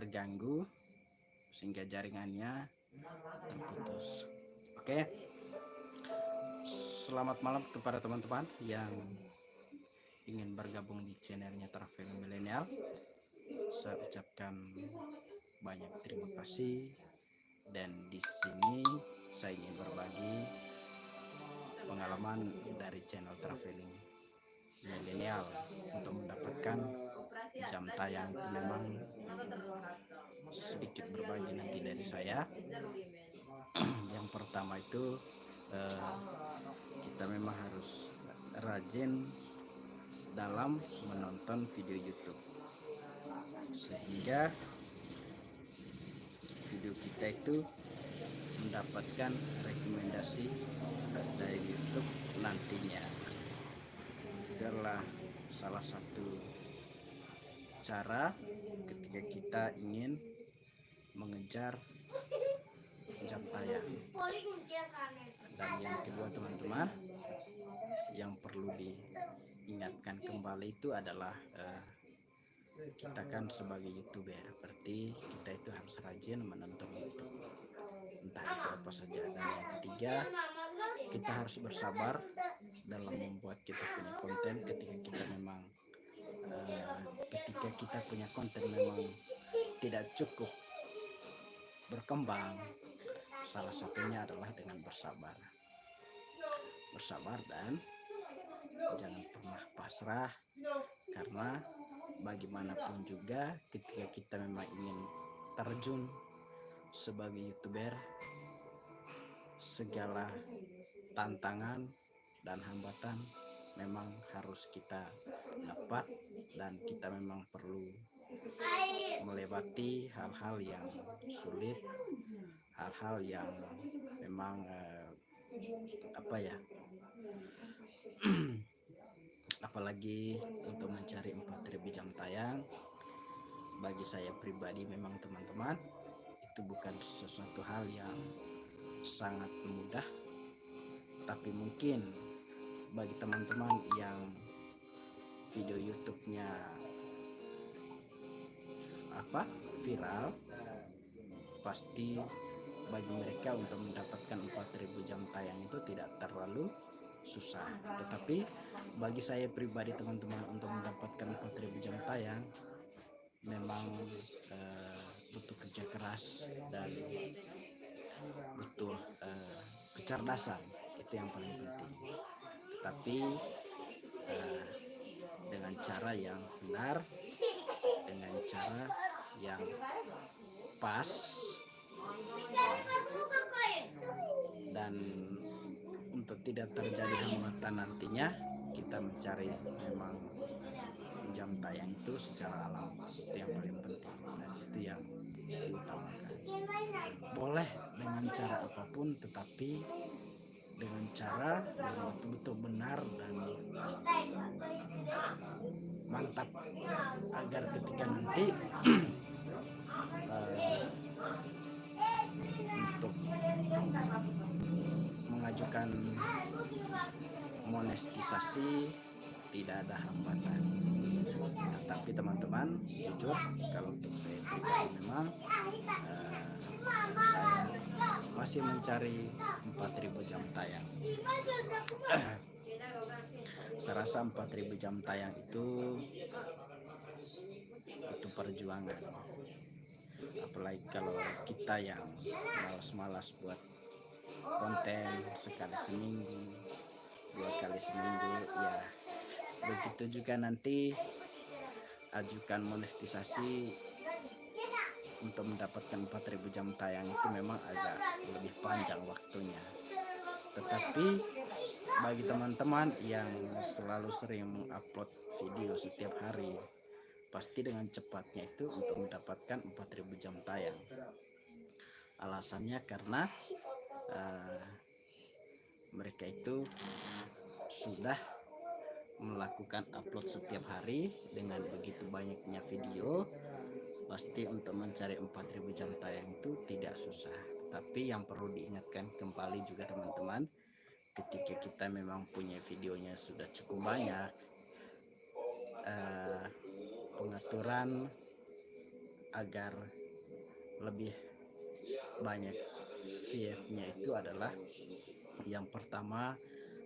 terganggu sehingga jaringannya terputus. Oke, selamat malam kepada teman-teman yang ingin bergabung di channelnya Traveling Milenial. Saya ucapkan banyak terima kasih, dan di sini saya ingin berbagi pengalaman dari channel Traveling Milenial untuk mendapatkan jam tayang. Itu memang sedikit berbagi nanti dari saya. Yang pertama itu kita memang harus rajin dalam menonton video YouTube, sehingga video kita itu mendapatkan rekomendasi dari YouTube nantinya. Itu adalah salah satu cara ketika kita ingin mengejar jam tayang. Dan yang kedua teman-teman, yang perlu diingatkan kembali itu adalah kita kan sebagai YouTuber, berarti kita itu harus rajin menonton YouTube, entah itu apa saja. Dan yang ketiga, kita harus bersabar dalam membuat kita punya konten. Ketika kita punya konten memang tidak cukup berkembang, salah satunya adalah dengan bersabar dan jangan pernah pasrah, karena bagaimanapun juga ketika kita memang ingin terjun sebagai YouTuber, segala tantangan dan hambatan memang harus kita dapat, dan kita memang perlu melewati hal-hal yang sulit, hal-hal yang memang apalagi untuk mencari 4.000 jam tayang. Bagi saya pribadi memang teman-teman, itu bukan sesuatu hal yang sangat mudah, tapi mungkin bagi teman-teman yang video YouTube-nya viral, pasti bagi mereka untuk mendapatkan 4.000 jam tayang itu tidak terlalu susah. Tetapi bagi saya pribadi teman-teman, untuk mendapatkan 4.000 jam tayang memang butuh kerja keras dan butuh kecerdasan, itu yang paling penting. Tapi dengan cara yang benar, dengan cara yang pas, dan untuk tidak terjadi hambatan nantinya, kita mencari memang jam tayang itu secara alami. Itu yang paling penting dan itu yang diutamakan. Boleh dengan cara apapun, tetapi dengan cara yang betul-betul benar dan mantap, agar ketika nanti untuk mengajukan monetisasi tidak ada hambatan. Tetapi teman-teman, jujur kalau untuk saya pribadi memang saya masih mencari 4.000 jam tayang. Saya rasa 4.000 jam tayang itu perjuangan. Apalagi kalau kita yang malas-malas buat konten sekali seminggu, 2 kali seminggu, ya begitu juga nanti ajukan monetisasi untuk mendapatkan 4.000 jam tayang itu memang agak lebih panjang waktunya. Tetapi bagi teman-teman yang selalu sering mengupload video setiap hari, pasti dengan cepatnya itu untuk mendapatkan 4.000 jam tayang. Alasannya karena mereka itu sudah melakukan upload setiap hari dengan begitu banyaknya video. Pasti untuk mencari 4.000 jam tayang itu tidak susah. Tapi yang perlu diingatkan kembali juga teman-teman, ketika kita memang punya videonya sudah cukup banyak, pengaturan agar lebih banyak view-nya itu adalah yang pertama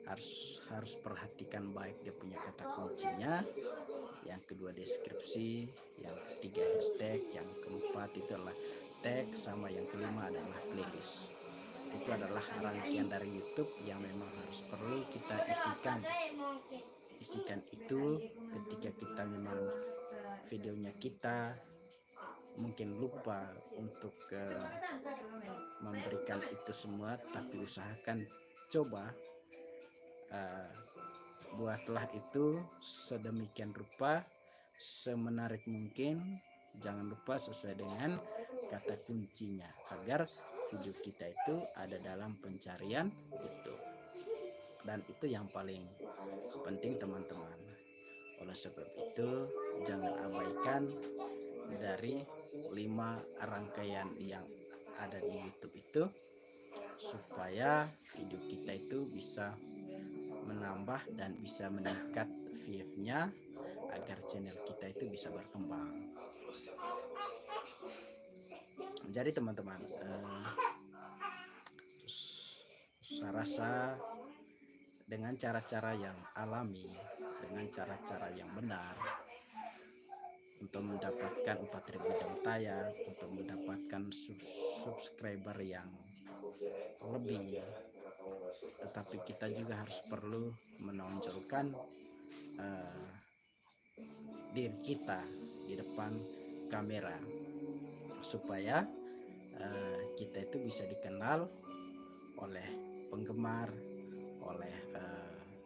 harus perhatikan baik dia punya kata kuncinya, yang kedua deskripsi, yang ketiga hashtag, yang keempat itu adalah tag, sama yang kelima adalah playlist. Itu adalah rangkaian dari YouTube yang memang harus perlu kita isikan itu ketika kita memang videonya kita mungkin lupa untuk memberikan itu semua, tapi usahakan coba buatlah itu sedemikian rupa, semenarik mungkin. Jangan lupa sesuai dengan kata kuncinya agar video kita itu ada dalam pencarian YouTube. Dan itu yang paling penting teman-teman. Oleh sebab itu jangan abaikan dari 5 rangkaian yang ada di YouTube itu, supaya video kita itu bisa menambah dan bisa meningkat view-nya agar channel kita itu bisa berkembang. Jadi teman-teman, saya rasa dengan cara-cara yang alami, dengan cara-cara yang benar, untuk mendapatkan 4.000 jam tayang, untuk mendapatkan subscriber yang lebih, tetapi kita juga harus perlu menonjolkan diri kita di depan kamera, supaya kita itu bisa dikenal oleh penggemar, oleh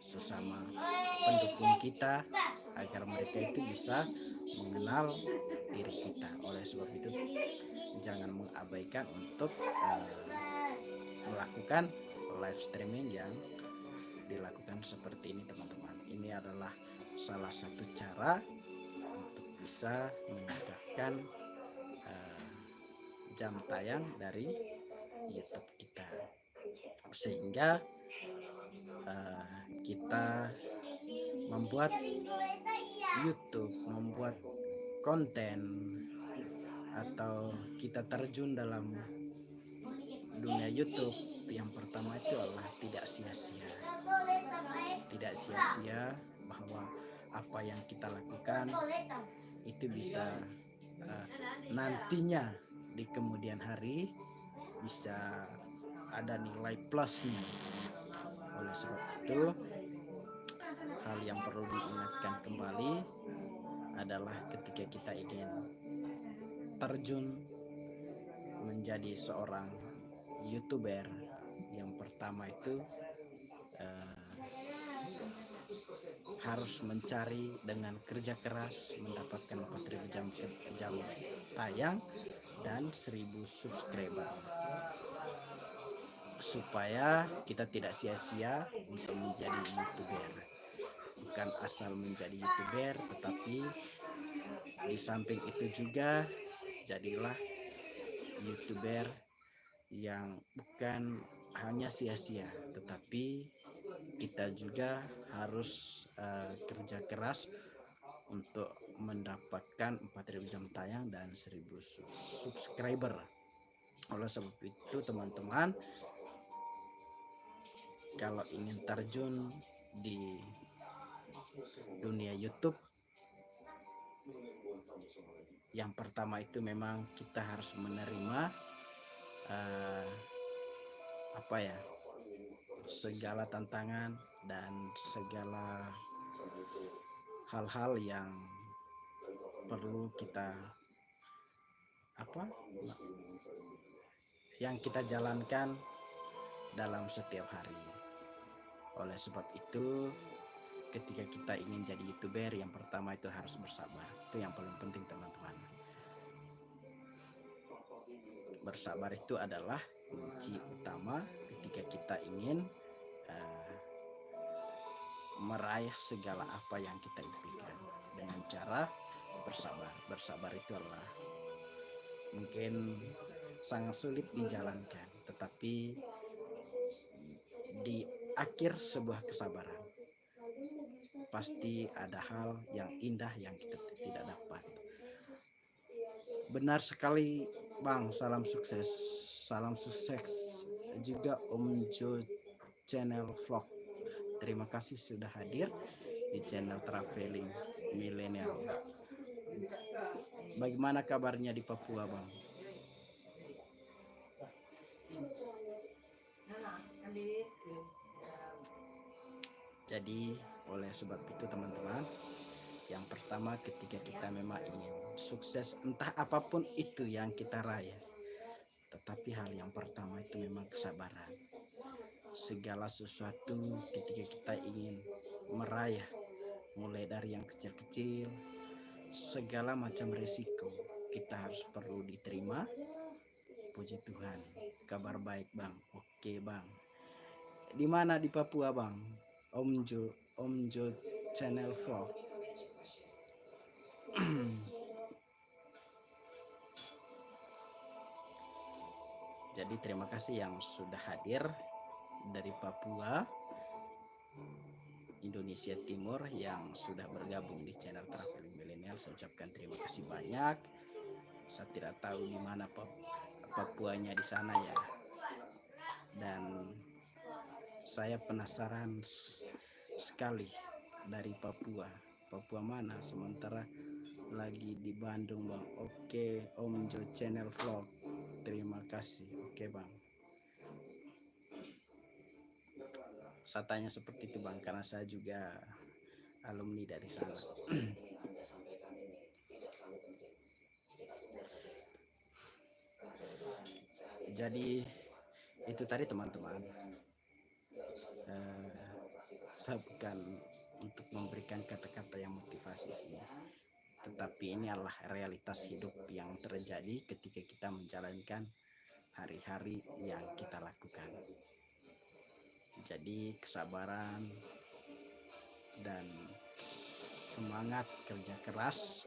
sesama pendukung kita, agar mereka itu bisa mengenal diri kita. Oleh sebab itu jangan mengabaikan untuk melakukan live streaming yang dilakukan seperti ini teman-teman. Ini adalah salah satu cara untuk bisa meningkatkan jam tayang dari YouTube kita, sehingga kita membuat YouTube, membuat konten, atau kita terjun dalam dunia YouTube, yang pertama itu adalah tidak sia-sia. Tidak sia-sia, bahwa apa yang kita lakukan itu bisa nantinya di kemudian hari bisa ada nilai plusnya. Oleh sebab itu hal yang perlu diingatkan kembali adalah ketika kita ingin terjun menjadi seorang YouTuber, yang pertama itu harus mencari dengan kerja keras, mendapatkan 4.000 jam tayang dan 1.000 subscriber, supaya kita tidak sia-sia untuk menjadi YouTuber. Bukan asal menjadi YouTuber, tetapi di samping itu juga jadilah YouTuber yang bukan hanya sia-sia, tetapi kita juga harus kerja keras untuk mendapatkan 4.000 jam tayang dan 1.000 subscriber. Oleh sebab itu teman-teman, kalau ingin terjun di dunia YouTube, yang pertama itu memang kita harus menerima segala tantangan dan segala hal-hal yang perlu kita yang kita jalankan dalam setiap hari. Oleh sebab itu ketika kita ingin jadi YouTuber, yang pertama itu harus bersabar. Itu yang paling penting teman-teman. Bersabar itu adalah kunci utama ketika kita ingin meraih segala apa yang kita impikan dengan cara bersabar. Bersabar itu adalah mungkin sangat sulit dijalankan, tetapi di akhir sebuah kesabaran pasti ada hal yang indah yang kita tidak dapat. Benar sekali Bang, salam sukses juga Om Jo Channel Vlog. Terima kasih sudah hadir di channel Traveling Milenial. Bagaimana kabarnya di Papua Bang? Jadi oleh sebab itu teman-teman, yang pertama ketika kita memang ingin sukses entah apapun itu yang kita raih, tetapi hal yang pertama itu memang kesabaran. Segala sesuatu ketika kita ingin meraih, mulai dari yang kecil-kecil, segala macam risiko kita harus perlu diterima. Puji Tuhan, kabar baik Bang. Oke Bang, di mana di Papua Bang? Om Jo Channel Vlog. Jadi terima kasih yang sudah hadir dari Papua, Indonesia Timur, yang sudah bergabung di channel Traveling Milenial. Saya ucapkan terima kasih banyak. Saya tidak tahu di mana Papuanya di sana ya. Dan saya penasaran sekali dari Papua. Papua mana? Sementara lagi di Bandung Bang. Oke, Om Jo Channel Vlog. Terima kasih. Oke Bang. Saya tanya seperti itu Bang, karena saya juga alumni dari sana. Jadi itu tadi teman-teman, saya bukan untuk memberikan kata-kata yang motivasi sih, tetapi ini adalah realitas hidup yang terjadi ketika kita menjalankan hari-hari yang kita lakukan. Jadi kesabaran dan semangat kerja keras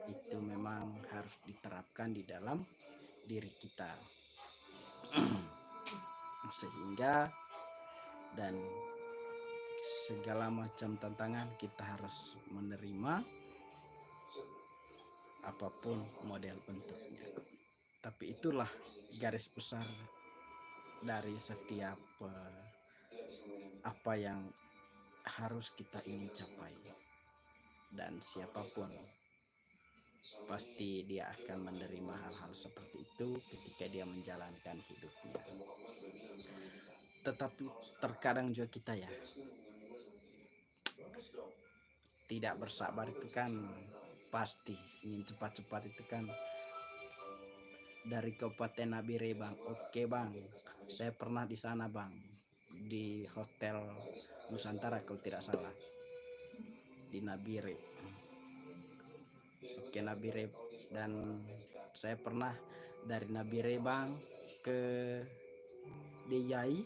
itu memang harus diterapkan di dalam diri kita, sehingga dan segala macam tantangan kita harus menerima apapun model bentuknya. Tapi itulah garis besar dari setiap apa yang harus kita ingin capai. Dan siapapun pasti dia akan menerima hal-hal seperti itu ketika dia menjalankan hidupnya. Tetapi terkadang juga kita ya tidak bersabar, itu kan pasti ingin cepat-cepat itu kan. Dari Kabupaten Nabire Bang. Oke Bang, saya pernah di sana Bang, di Hotel Nusantara kalau tidak salah, di Nabire. Oke Nabire, dan saya pernah dari Nabire Bang ke Deyai,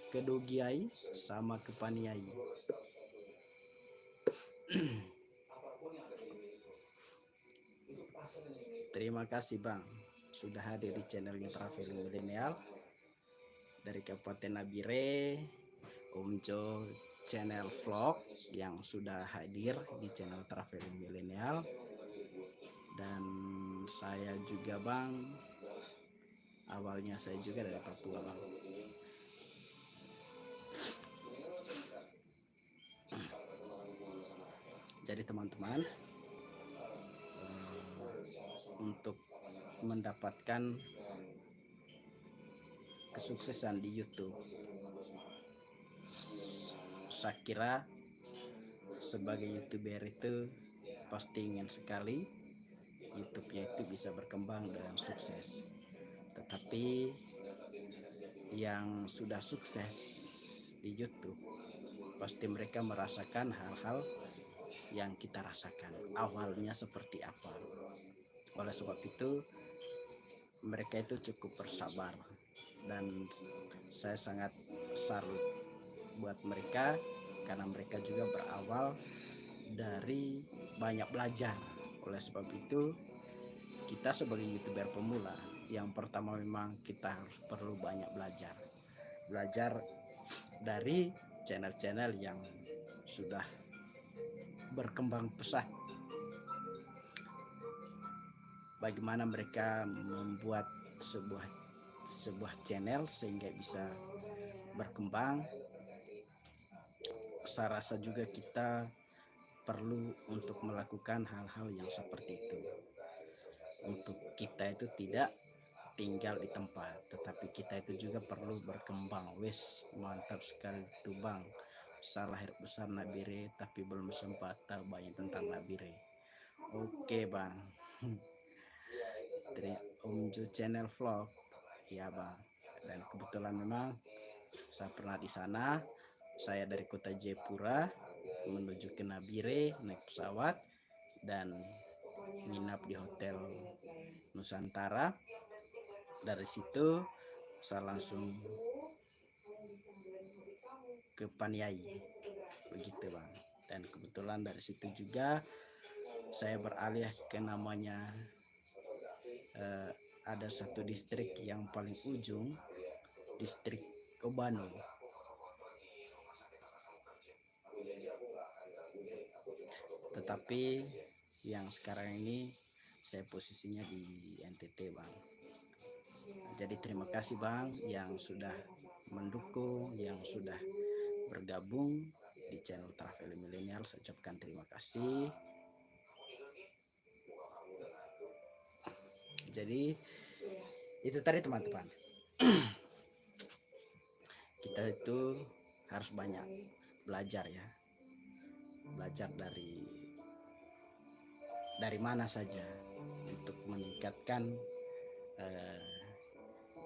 ke Dogiai, sama ke Paniai. Terima kasih Bang sudah hadir di channelnya Traveling Milenial. Dari Kabupaten Nabire, Om Jo Channel Vlog yang sudah hadir di channel Traveling Milenial. Dan saya juga Bang, awalnya saya juga dari Papua Bang. Jadi teman-teman, untuk mendapatkan kesuksesan di YouTube, saya kira sebagai YouTuber itu pasti ingin sekali YouTube-nya itu bisa berkembang dan sukses. Tetapi yang sudah sukses di YouTube pasti mereka merasakan hal-hal yang kita rasakan awalnya seperti apa. Oleh sebab itu mereka itu cukup bersabar, dan saya sangat salut buat mereka karena mereka juga berawal dari banyak belajar. Oleh sebab itu kita sebagai YouTuber pemula, yang pertama memang kita harus perlu banyak belajar dari channel-channel yang sudah berkembang pesat bagaimana mereka membuat sebuah channel sehingga bisa berkembang. Saya rasa juga kita perlu untuk melakukan hal-hal yang seperti itu. Untuk kita itu tidak tinggal di tempat, tetapi kita itu juga perlu berkembang. Wes mantap sekali tuh bang, salah lahir besar Nabire tapi belum sempat tahu banyak tentang Nabire. Oke bang. Dari Om Jo Channel Vlog ya bang, dan kebetulan memang saya pernah di sana. Saya dari kota Jayapura menuju ke Nabire naik pesawat dan nginap di hotel Nusantara. Dari situ saya langsung ke Paniai begitu bang, dan kebetulan dari situ juga saya beralih ke namanya ada satu distrik yang paling ujung, distrik Obano. Tetapi yang sekarang ini saya posisinya di NTT bang. Jadi terima kasih bang yang sudah mendukung, yang sudah bergabung di channel Travel Millennial. Saya ucapkan terima kasih. Jadi itu tadi teman-teman. Kita itu harus banyak belajar ya. Belajar dari mana saja untuk meningkatkan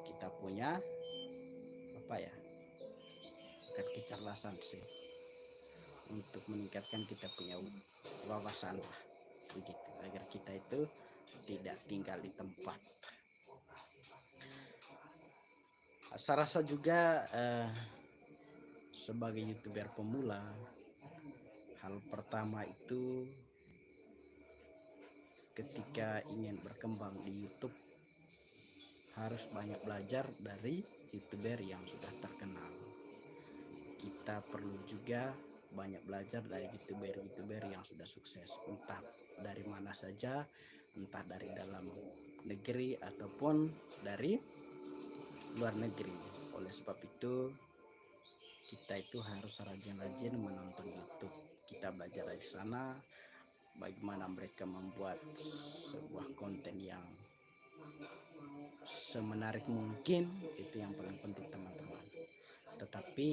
kita punya apa ya, bukan kecerdasan sih, untuk meningkatkan kita punya wawasan lah begitu, agar kita itu tidak tinggal di tempat. Saya rasa juga sebagai YouTuber pemula, hal pertama itu ketika ingin berkembang di YouTube harus banyak belajar dari YouTuber yang sudah terkenal. Kita perlu juga banyak belajar dari YouTuber yang sudah sukses, entah dari mana saja, entah dari dalam negeri ataupun dari luar negeri. Oleh sebab itu kita itu harus rajin-rajin menonton YouTube. Kita belajar dari sana bagaimana mereka membuat sebuah konten yang semenarik mungkin. Itu yang paling penting teman-teman. Tetapi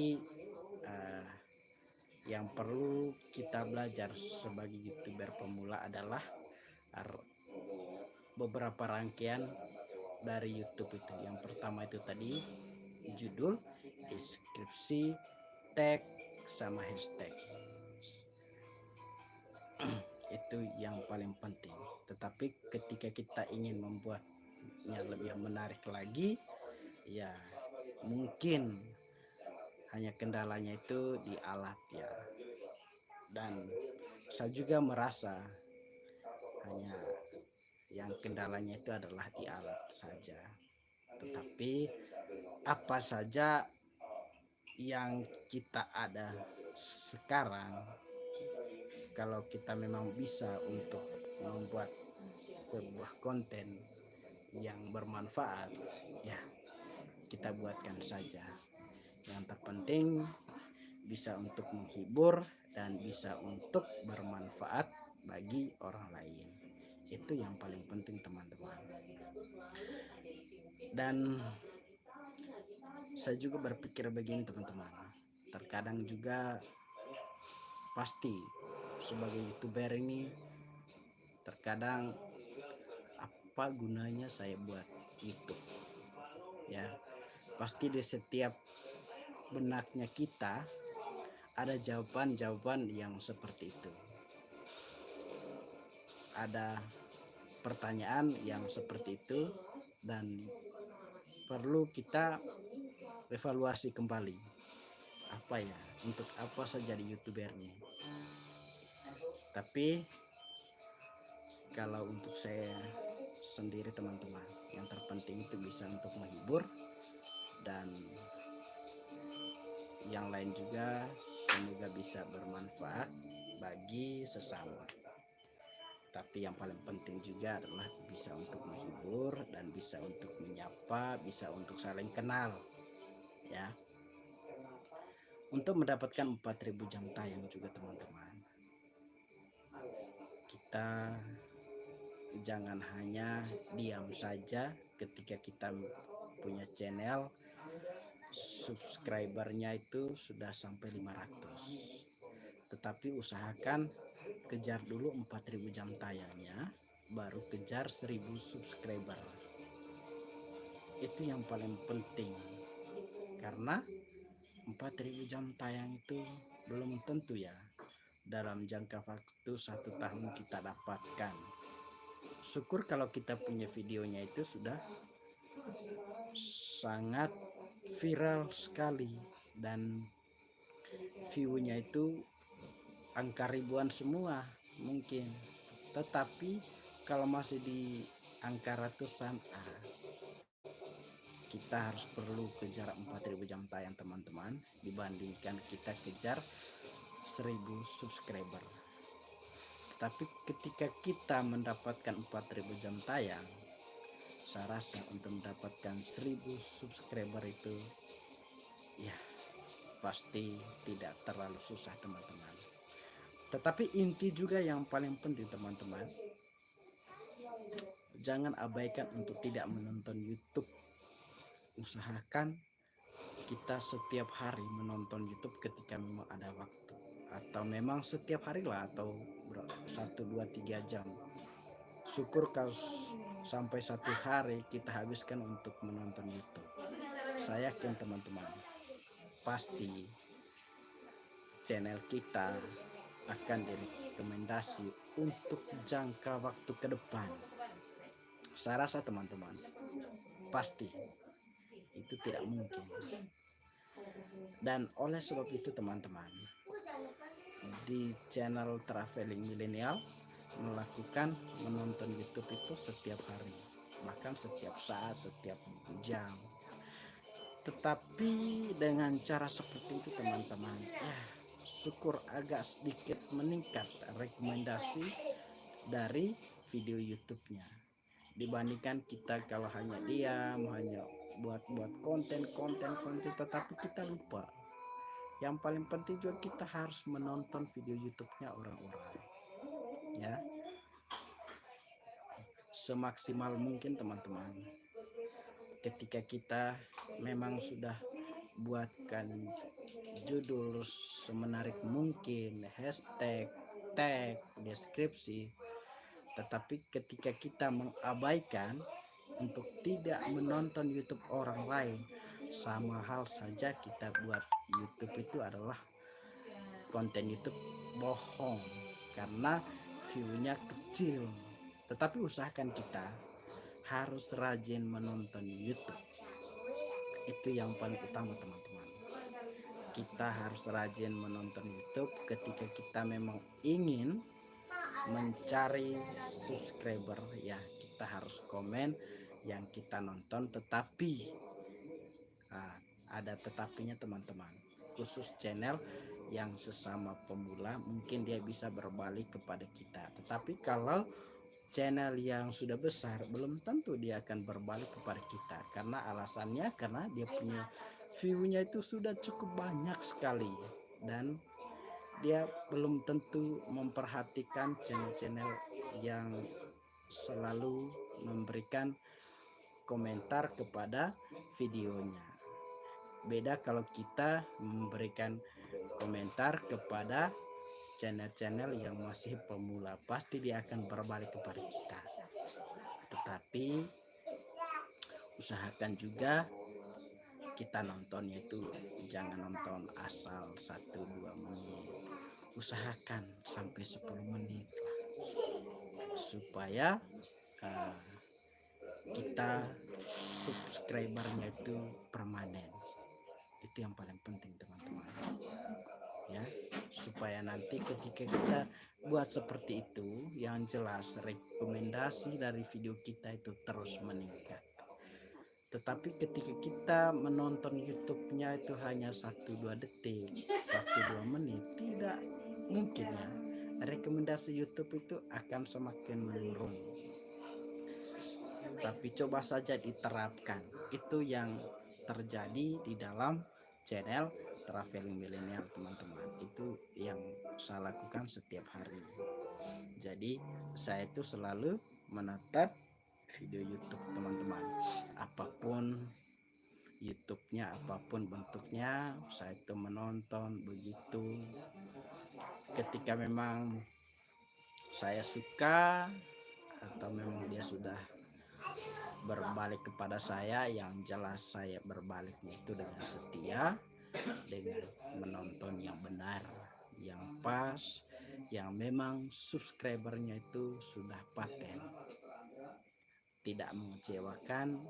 yang perlu kita belajar sebagai YouTuber pemula adalah beberapa rangkaian dari YouTube itu. Yang pertama itu tadi judul, deskripsi, tag, sama hashtag. Itu yang paling penting. Tetapi ketika kita ingin membuatnya lebih menarik lagi, ya mungkin hanya kendalanya itu di alat ya. Dan saya juga merasa hanya yang kendalanya itu adalah di alat saja. Tetapi apa saja yang kita ada sekarang, kalau kita memang bisa untuk membuat sebuah konten yang bermanfaat, ya kita buatkan saja. Yang terpenting bisa untuk menghibur dan bisa untuk bermanfaat bagi orang lain. Itu yang paling penting teman-teman. Dan saya juga berpikir begini teman-teman, terkadang juga pasti sebagai YouTuber ini terkadang apa gunanya saya buat YouTube ya. Pasti di setiap benaknya kita ada jawaban-jawaban yang seperti itu, ada pertanyaan yang seperti itu, dan perlu kita evaluasi kembali, apa ya, untuk apa saya jadi YouTuber ini. Tapi kalau untuk saya sendiri teman-teman, yang terpenting itu bisa untuk menghibur, dan yang lain juga semoga bisa bermanfaat bagi sesama. Tapi yang paling penting juga adalah bisa untuk menghibur dan bisa untuk menyapa, bisa untuk saling kenal, ya. Untuk mendapatkan 4000 jam tayang juga teman-teman, kita jangan hanya diam saja ketika kita punya channel subscribernya itu sudah sampai 500, tetapi usahakan kejar dulu 4000 jam tayangnya, baru kejar 1000 subscriber. Itu yang paling penting, karena 4000 jam tayang itu belum tentu ya dalam jangka waktu 1 tahun kita dapatkan. Syukur kalau kita punya videonya itu sudah sangat viral sekali dan view-nya itu angka ribuan semua mungkin. Tetapi kalau masih di angka ratusan, kita harus perlu kejar 4000 jam tayang teman-teman, dibandingkan kita kejar 1000 subscriber. Tapi ketika kita mendapatkan 4000 jam tayang, saya rasa untuk mendapatkan 1000 subscriber itu ya pasti tidak terlalu susah teman-teman. Tetapi inti juga yang paling penting teman-teman, jangan abaikan untuk tidak menonton YouTube. Usahakan kita setiap hari menonton YouTube ketika memang ada waktu, atau memang setiap hari lah, atau 1, 2, 3 jam. Syukur kalau sampai 1 hari kita habiskan untuk menonton YouTube. Saya yakin teman-teman, pasti channel kita akan direkomendasi untuk jangka waktu ke depan. Saya rasa teman-teman, pasti itu tidak mungkin. Dan oleh sebab itu teman-teman, di channel Traveling Milenial melakukan menonton YouTube itu setiap hari, bahkan setiap saat, setiap jam. Tetapi dengan cara seperti itu teman-teman, syukur agak sedikit meningkat rekomendasi dari video YouTube-nya, dibandingkan kita kalau hanya diam, hanya buat konten, tetapi kita lupa. Yang paling penting juga kita harus menonton video YouTube-nya orang-orang, ya, semaksimal mungkin teman-teman. Ketika kita memang sudah buatkan judul semenarik mungkin, hashtag, tag, deskripsi, tetapi ketika kita mengabaikan untuk tidak menonton YouTube orang lain, sama hal saja kita buat YouTube itu adalah konten YouTube bohong, karena view-nya kecil. Tetapi usahakan kita harus rajin menonton YouTube. Itu yang paling utama teman-teman. Kita harus rajin menonton YouTube ketika kita memang ingin mencari subscriber, ya kita harus komen yang kita nonton. Tetapi ada tetapinya teman-teman, khusus channel yang sesama pemula mungkin dia bisa berbalik kepada kita. Tetapi kalau channel yang sudah besar belum tentu dia akan berbalik kepada kita, karena alasannya karena dia punya view-nya itu sudah cukup banyak sekali, dan dia belum tentu memperhatikan channel-channel yang selalu memberikan komentar kepada videonya. Beda kalau kita memberikan komentar kepada channel-channel yang masih pemula, pasti dia akan berbalik kepada kita. Tetapi usahakan juga kita nontonnya itu jangan nonton asal 1-2 menit, usahakan sampai 10 menit lah, supaya kita subscribernya itu permanen. Itu yang paling penting teman-teman, ya, supaya nanti ketika kita buat seperti itu, yang jelas rekomendasi dari video kita itu terus meningkat. Tetapi ketika kita menonton YouTube-nya itu hanya 1-2 detik, 1-2 menit, tidak mungkin ya rekomendasi YouTube itu akan semakin menurun. Tapi coba saja diterapkan. Itu yang terjadi di dalam channel Traveling Milenial, teman-teman. Itu yang saya lakukan setiap hari. Jadi saya itu selalu menatap video YouTube, teman-teman. Apapun YouTube-nya, apapun bentuknya, saya itu menonton begitu. Ketika memang saya suka atau memang dia sudah berbalik kepada saya, yang jelas saya berbaliknya itu dengan setia, dengan menonton yang benar, yang pas, yang memang subscribernya itu sudah paten, tidak mengecewakan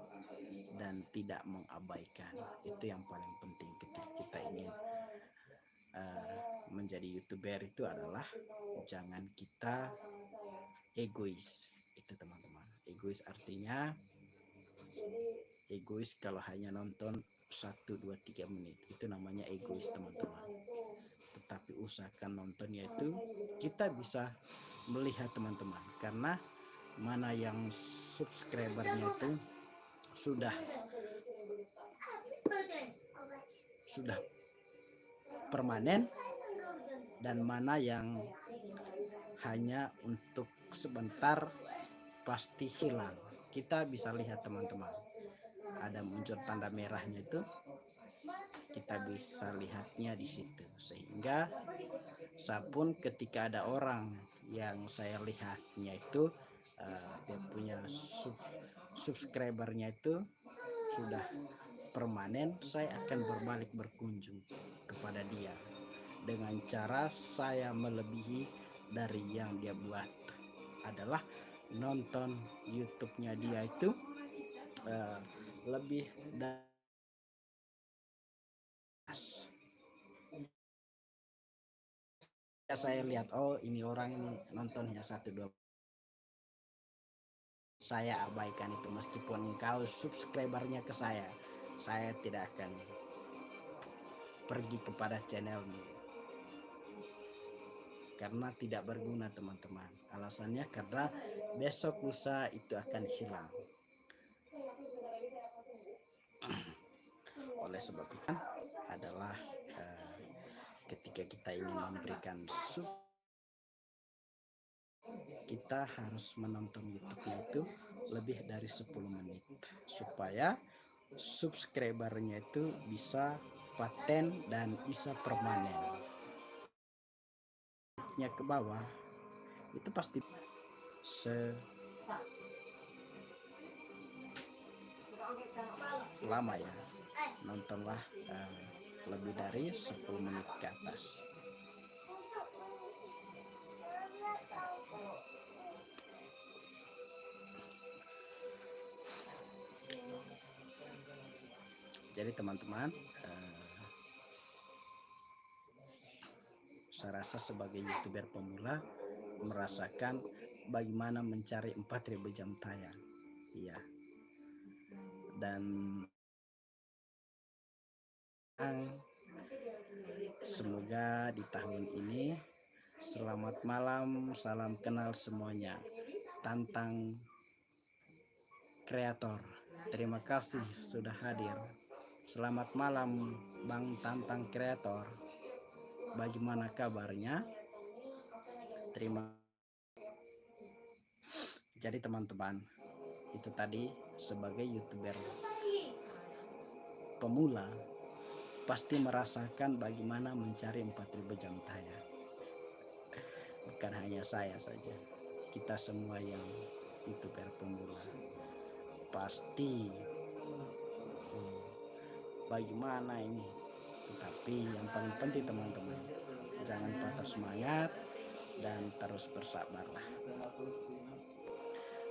dan tidak mengabaikan. Itu yang paling penting ketika kita ingin menjadi YouTuber itu adalah jangan kita egois. Itu teman-teman, egois artinya egois kalau hanya nonton 1, 2, 3 menit, itu namanya egois, teman-teman. Tetapi usahakan nontonnya itu kita bisa melihat, teman-teman, karena mana yang subscribernya itu sudah permanen dan mana yang hanya untuk sebentar pasti hilang. Kita bisa lihat, teman-teman, ada muncul tanda merahnya itu, kita bisa lihatnya di situ. Sehingga saya pun ketika ada orang yang saya lihatnya itu dia punya subscribernya itu sudah permanen, saya akan berbalik berkunjung kepada dia dengan cara saya melebihi dari yang dia buat, adalah nonton YouTube-nya dia itu lebih dari saya lihat, oh ini orang ini nonton ya 1, 2, saya abaikan itu. Meskipun engkau subscribernya ke saya tidak akan pergi kepada channelmu, karena tidak berguna, teman-teman. Alasannya karena besok lusa itu akan hilang. Oleh sebab itu adalah ketika kita ingin memberikan kita harus menonton YouTube-nya itu lebih dari 10 menit supaya subscribernya itu bisa paten dan bisa permanen. Nya ke bawah itu pasti lama ya, nontonlah lebih dari 10 menit ke atas. Jadi teman-teman, saya rasa sebagai YouTuber pemula merasakan bagaimana mencari 4.000 jam tayang. Iya. Dan semoga di tahun ini, selamat malam, salam kenal semuanya. Tantang Kreator, terima kasih sudah hadir. Selamat malam Bang Tantang Kreator, bagaimana kabarnya? Jadi teman-teman, itu tadi sebagai YouTuber pemula pasti merasakan bagaimana mencari 4.000 jam tayang. Bukan hanya saya saja, kita semua yang YouTuber pemula pasti bagaimana ini. Tetapi yang paling penting, teman-teman, jangan patah semangat dan terus bersabarlah.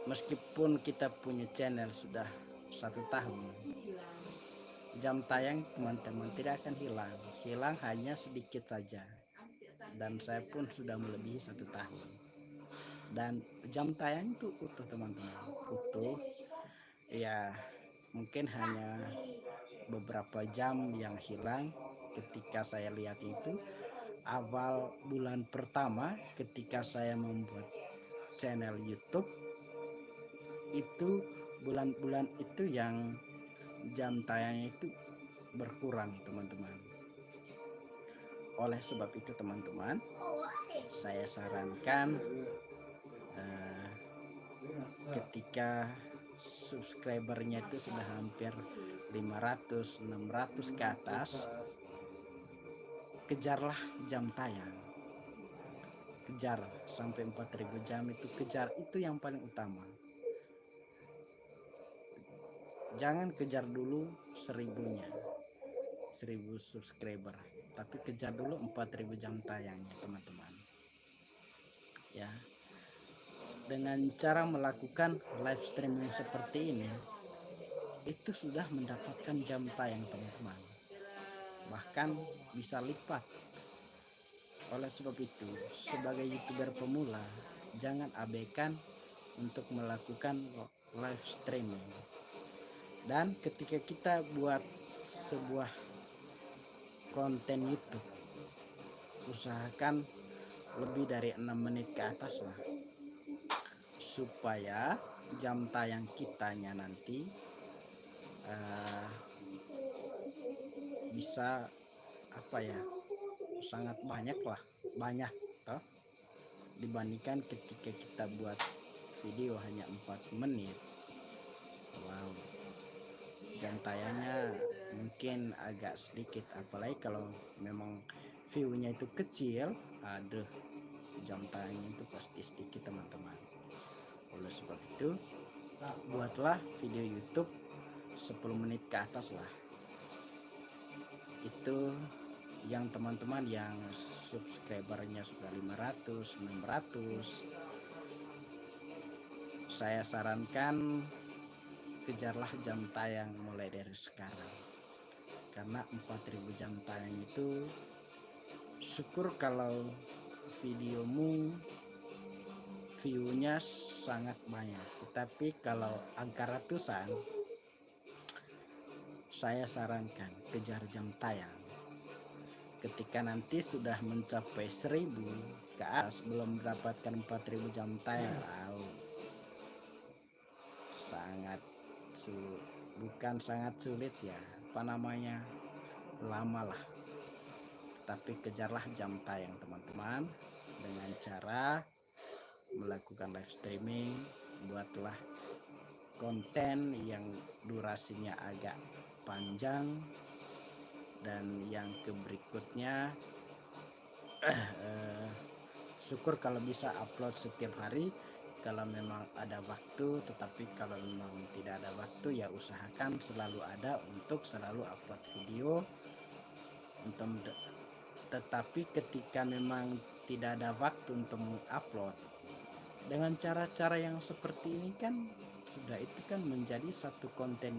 Meskipun kita punya channel sudah 1 tahun, jam tayang teman-teman tidak akan hilang hanya sedikit saja. Dan saya pun sudah melebihi 1 tahun, dan jam tayang itu utuh, teman-teman, utuh ya. Mungkin hanya beberapa jam yang hilang ketika saya lihat itu, awal bulan pertama ketika saya membuat channel YouTube, itu bulan-bulan itu yang jam tayangnya itu berkurang, teman-teman. Oleh sebab itu, teman-teman, saya sarankan ketika subscribernya itu sudah hampir 500, 600 ke atas, kejarlah jam tayang. Kejar sampai 4000 jam, itu kejar, itu yang paling utama. Jangan kejar dulu 1000-nya, 1000 subscriber, tapi kejar dulu 4000 jam tayangnya, teman-teman. Ya. Dengan cara melakukan live streaming seperti ini, itu sudah mendapatkan jam tayang, teman-teman. Bahkan bisa lipat. Oleh sebab itu, sebagai YouTuber pemula, jangan abaikan untuk melakukan live streaming. Dan ketika kita buat sebuah konten YouTube, usahakan lebih dari 6 menit ke atas lah, supaya jam tayang kitanya nanti bisa sangat banyak toh, dibandingkan ketika kita buat video hanya 4 menit. Wow, jam tayangnya mungkin agak sedikit, apalagi kalau memang view-nya itu kecil, aduh, jam tayangnya itu pasti sedikit, teman-teman. Oleh sebab itu, buatlah video YouTube 10 menit ke atas lah. Itu yang teman-teman yang subscribernya sudah 500, 600, saya sarankan kejarlah jam tayang mulai dari sekarang. Karena 4000 jam tayang itu, syukur kalau videomu view-nya sangat banyak. Tetapi kalau angka ratusan, saya sarankan kejar jam tayang. Ketika nanti sudah mencapai 1000 ke atas, belum mendapatkan 4000 jam tayang, bukan sangat sulit ya, lama lah. Tapi kejarlah jam tayang, teman-teman, dengan cara melakukan live streaming. Buatlah konten yang durasinya agak panjang, dan yang berikutnya syukur kalau bisa upload setiap hari kalau memang ada waktu. Tetapi kalau memang tidak ada waktu, ya usahakan selalu ada untuk selalu upload video. Tetapi ketika memang tidak ada waktu untuk mengupload, dengan cara-cara yang seperti ini kan sudah, itu kan menjadi satu konten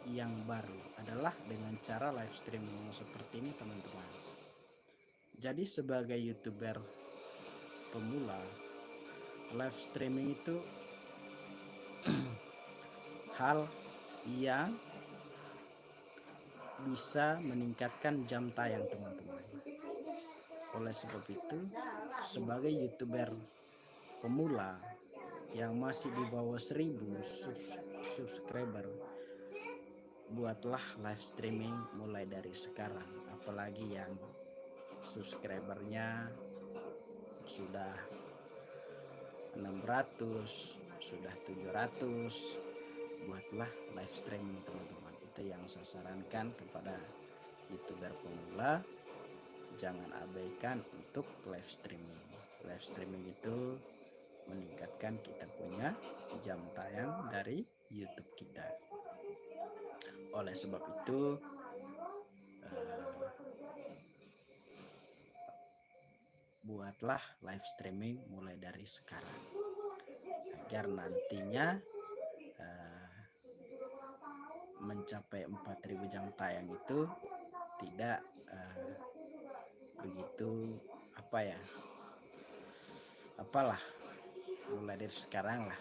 yang baru, adalah dengan cara live streaming seperti ini, teman-teman. Jadi sebagai YouTuber pemula, live streaming itu hal yang bisa meningkatkan jam tayang, teman-teman. Oleh sebab itu, sebagai YouTuber pemula yang masih di bawah 1000 subscriber, buatlah live streaming mulai dari sekarang. Apalagi yang subscribernya sudah 600, sudah 700, buatlah live streaming, teman-teman. Itu yang saya sarankan kepada YouTuber pemula. Jangan abaikan untuk live streaming. Live streaming itu meningkatkan kita punya jam tayang dari YouTube kita. Oleh sebab itu, buatlah live streaming mulai dari sekarang, agar nantinya mencapai 4000 jam tayang itu tidak begitu mulai dari sekarang lah,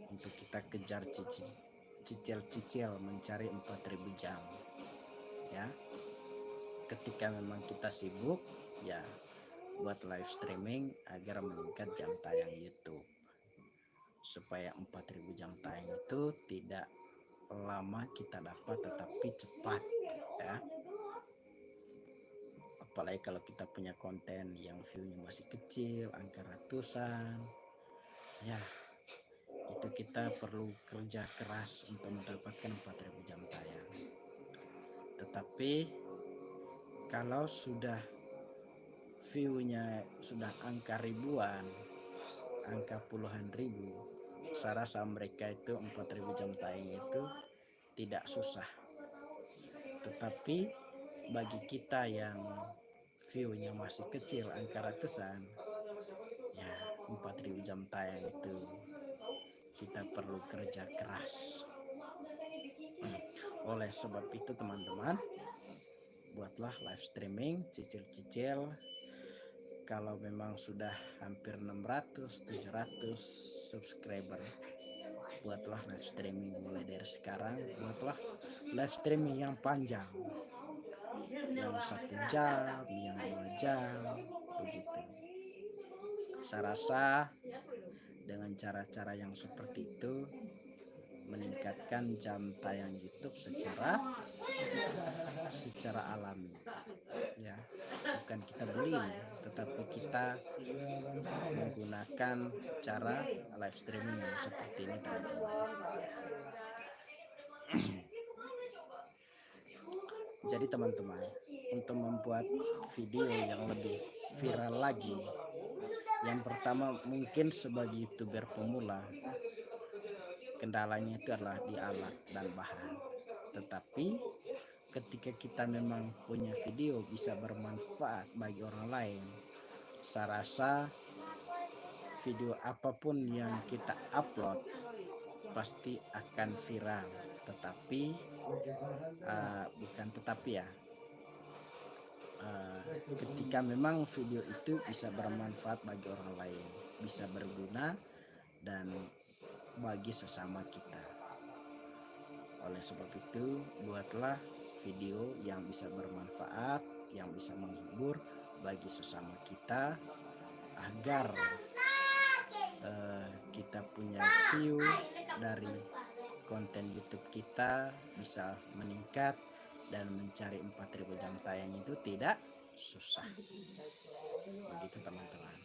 untuk kita kejar cicil mencari 4000 jam, ya. ketika memang kita sibuk, ya buat live streaming agar meningkat jam tayang YouTube, supaya 4000 jam tayang itu tidak lama kita dapat tetapi cepat ya. Apalagi kalau kita punya konten yang view-nya masih kecil, angka ratusan, ya itu kita perlu kerja keras untuk mendapatkan 4000 jam tayang. Tetapi kalau sudah view-nya sudah angka ribuan, angka puluhan ribu, saya rasa mereka itu 4000 jam tayang itu tidak susah. Tetapi bagi kita yang view-nya masih kecil, angka ratusan, ya 4000 jam tayang itu kita perlu kerja keras. Oleh sebab itu teman-teman, buatlah live streaming, cicil-cicil. Kalau memang sudah hampir 600, 700 subscriber, buatlah live streaming mulai dari sekarang. Buatlah live streaming yang panjang, yang 1 jam, yang 2 jam, begitu. Saya rasa dengan cara-cara yang seperti itu meningkatkan jam tayang YouTube secara alami, ya, bukan kita beli, tetapi kita menggunakan cara live streaming yang seperti ini teman-teman. Jadi teman-teman, untuk membuat video yang lebih viral lagi, yang pertama mungkin sebagai YouTuber pemula, kendalanya itu adalah di alat dan bahan. Tetapi ketika kita memang punya video bisa bermanfaat bagi orang lain, saya rasa video apapun yang kita upload pasti akan viral. Tetapi ketika memang video itu bisa bermanfaat bagi orang lain, bisa berguna dan bagi sesama kita. Oleh sebab itu, buatlah video yang bisa bermanfaat, yang bisa menghibur bagi sesama kita, agar kita punya view dari konten YouTube kita bisa meningkat, dan mencari 4000 jam tayang itu tidak susah. Begitu teman-teman.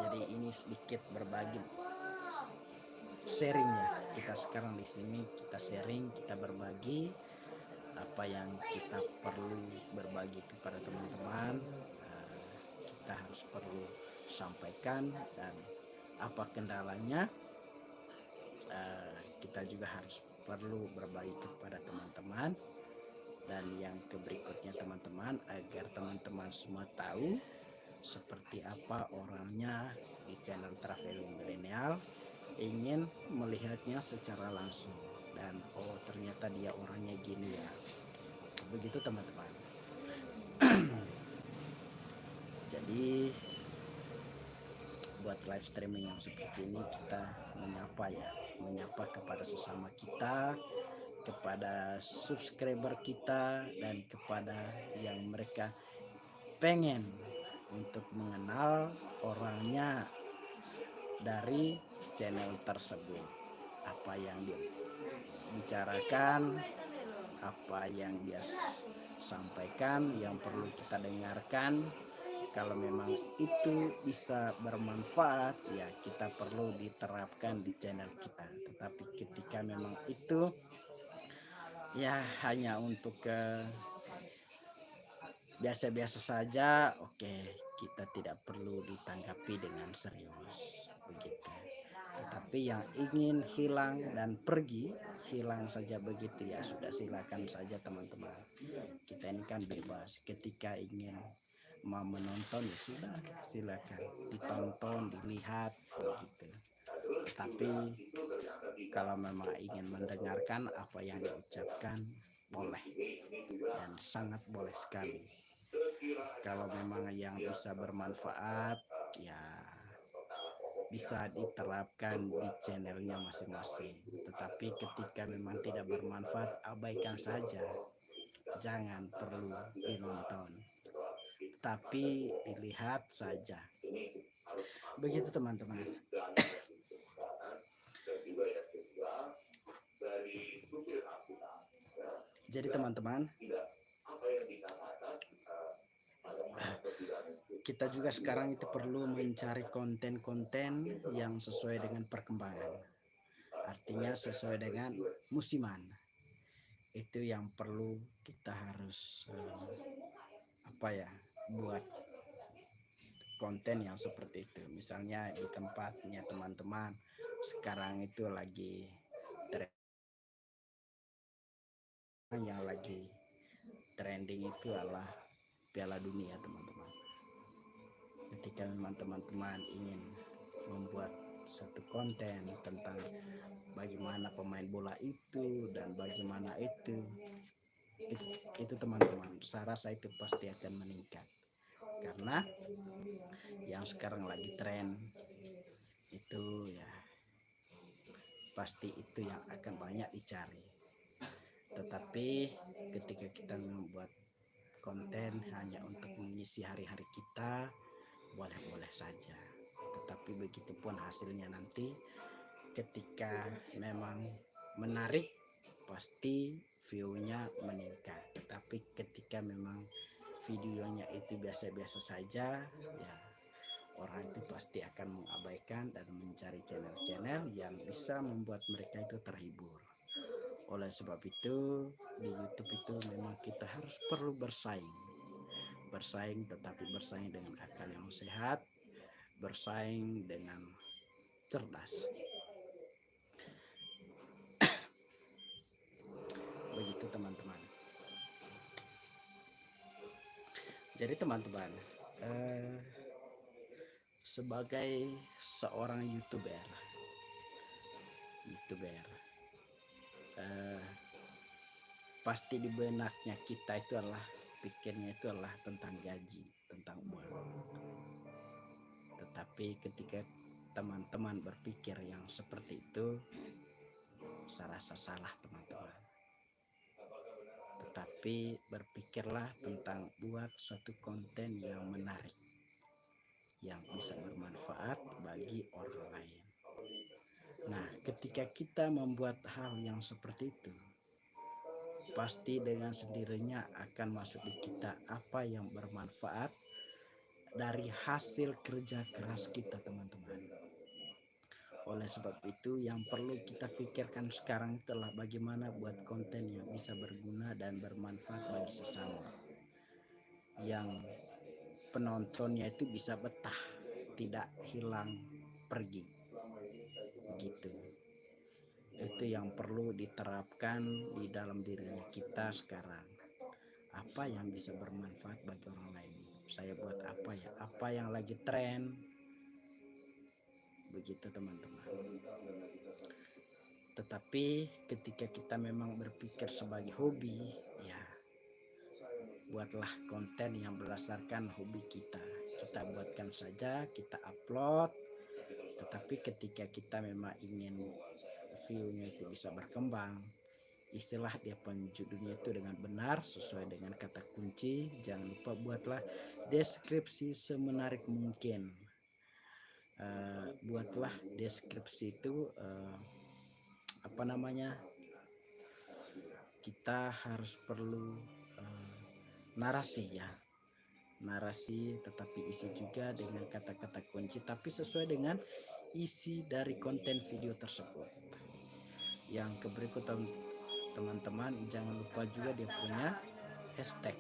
Jadi ini sedikit berbagi sharingnya. Kita sekarang di sini kita sharing, kita berbagi apa yang kita perlu berbagi kepada teman-teman. Kita harus perlu sampaikan, dan apa kendalanya kita juga harus perlu berbagi kepada teman-teman. Dan yang berikutnya teman-teman, agar teman-teman semua tahu seperti apa orangnya di channel Traveling Milenial, ingin melihatnya secara langsung, dan oh ternyata dia orangnya gini ya. Begitu teman-teman. Jadi buat live streaming yang seperti ini kita menyapa kepada sesama kita, kepada subscriber kita, dan kepada yang mereka pengen untuk mengenal orangnya dari channel tersebut. Apa yang dia bicarakan, apa yang dia sampaikan, yang perlu kita dengarkan. Kalau memang itu bisa bermanfaat, ya kita perlu diterapkan di channel kita. Tetapi ketika memang itu ya hanya untuk biasa-biasa saja, oke, kita tidak perlu ditanggapi dengan serius, begitu. Tetapi yang ingin hilang dan pergi, hilang saja begitu, ya sudah, silakan saja teman-teman. Kita ini kan bebas, ketika ingin mau menonton ya sudah, silakan ditonton, dilihat, begitu. Tetapi kalau memang ingin mendengarkan apa yang diucapkan, boleh, dan sangat boleh sekali. Kalau memang yang bisa bermanfaat, ya bisa diterapkan di channelnya masing-masing. Tetapi ketika memang tidak bermanfaat, abaikan saja, jangan perlu dinonton, tapi dilihat saja. Begitu teman-teman. Jadi teman-teman, kita juga sekarang itu perlu mencari konten-konten yang sesuai dengan perkembangan. Artinya sesuai dengan musiman. Itu yang perlu kita harus buat konten yang seperti itu. Misalnya di tempatnya teman-teman sekarang itu lagi yang lagi trending itu adalah Piala Dunia teman-teman. Ketika memang teman-teman ingin membuat satu konten tentang bagaimana pemain bola itu dan bagaimana itu teman-teman, saya rasa itu pasti akan meningkat, karena yang sekarang lagi tren itu ya pasti itu yang akan banyak dicari. Tetapi ketika kita membuat konten hanya untuk mengisi hari-hari kita, boleh-boleh saja. Tetapi begitupun hasilnya nanti ketika memang menarik, pasti view-nya meningkat. Tetapi ketika memang videonya itu biasa-biasa saja, ya orang itu pasti akan mengabaikan dan mencari channel-channel yang bisa membuat mereka itu terhibur. Oleh sebab itu di YouTube itu memang kita harus perlu bersaing, tetapi bersaing dengan akal yang sehat, bersaing dengan cerdas. Begitu teman-teman. Jadi teman-teman, sebagai seorang youtuber, pasti di benaknya kita itu adalah pikirnya itu adalah tentang gaji, tentang uang. Tetapi ketika teman-teman berpikir yang seperti itu, saya rasa salah teman-teman. Tetapi berpikirlah tentang buat suatu konten yang menarik, yang bisa bermanfaat bagi orang lain. Nah, ketika kita membuat hal yang seperti itu, pasti dengan sendirinya akan masuk di kita apa yang bermanfaat dari hasil kerja keras kita teman-teman. Oleh sebab itu yang perlu kita pikirkan sekarang itulah bagaimana buat konten yang bisa berguna dan bermanfaat bagi sesama, yang penontonnya itu bisa betah, tidak hilang pergi. Begitu. Itu yang perlu diterapkan di dalam dirinya kita sekarang. Apa yang bisa bermanfaat bagi orang lain? Saya buat apa ya? Apa yang lagi tren? Begitu teman-teman. Tetapi ketika kita memang berpikir sebagai hobi, ya buatlah konten yang berdasarkan hobi kita. Kita buatkan saja, kita upload. Tetapi ketika kita memang ingin view-nya itu bisa berkembang, istilah dia penjudulnya itu dengan benar sesuai dengan kata kunci. Jangan lupa buatlah deskripsi semenarik mungkin. Buatlah deskripsi itu kita harus perlu narasi ya, narasi, tetapi isi juga dengan kata-kata kunci, tapi sesuai dengan isi dari konten video tersebut. Yang berikutnya teman-teman, jangan lupa juga dia punya hashtag.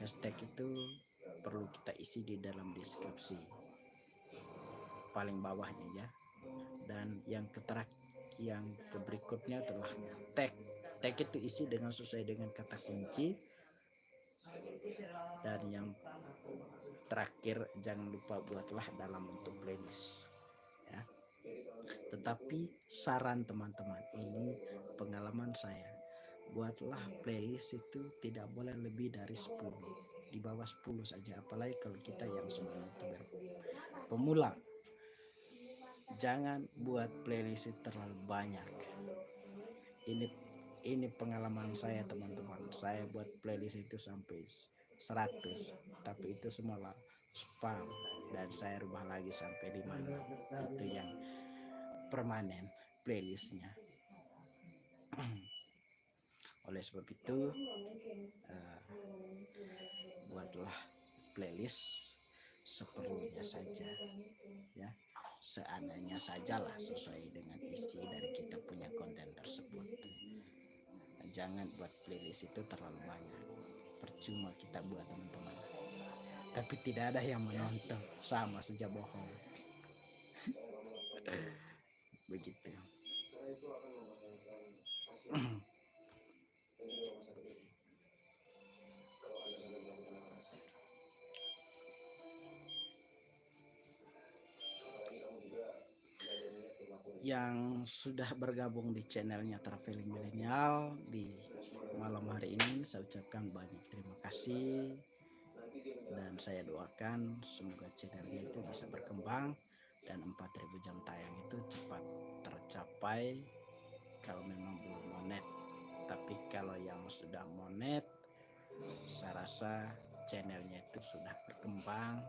Hashtag itu perlu kita isi di dalam deskripsi paling bawahnya ya. Dan yang berikutnya adalah tag. Tag itu isi dengan sesuai dengan kata kunci. Dan yang terakhir jangan lupa buatlah dalam bentuk playlist ya. Tetapi saran teman-teman, ini pengalaman saya, buatlah playlist itu tidak boleh lebih dari 10, di bawah 10 saja, apalagi kalau kita yang sebagai youtuber pemula. Jangan buat playlist terlalu banyak. Ini pengalaman saya teman-teman, saya buat playlist itu sampai 100, tapi itu semua lah spam, dan saya rubah lagi sampai 5. Itu yang permanen playlistnya. Oleh sebab itu buatlah playlist seperlunya saja, ya, seadanya sajalah, sesuai dengan isi dari kita punya konten tersebut. Jangan buat playlist itu terlalu banyak, percuma kita buat teman-teman, tapi tidak ada yang menonton, sama saja bohong. Begitu. Yang sudah bergabung di channelnya Traveling Milenial di malam hari ini, saya ucapkan banyak terima kasih, dan saya doakan semoga channelnya itu bisa berkembang dan 4000 jam tayang itu cepat tercapai kalau memang belum monet. Tapi kalau yang sudah monet, saya rasa channelnya itu sudah berkembang,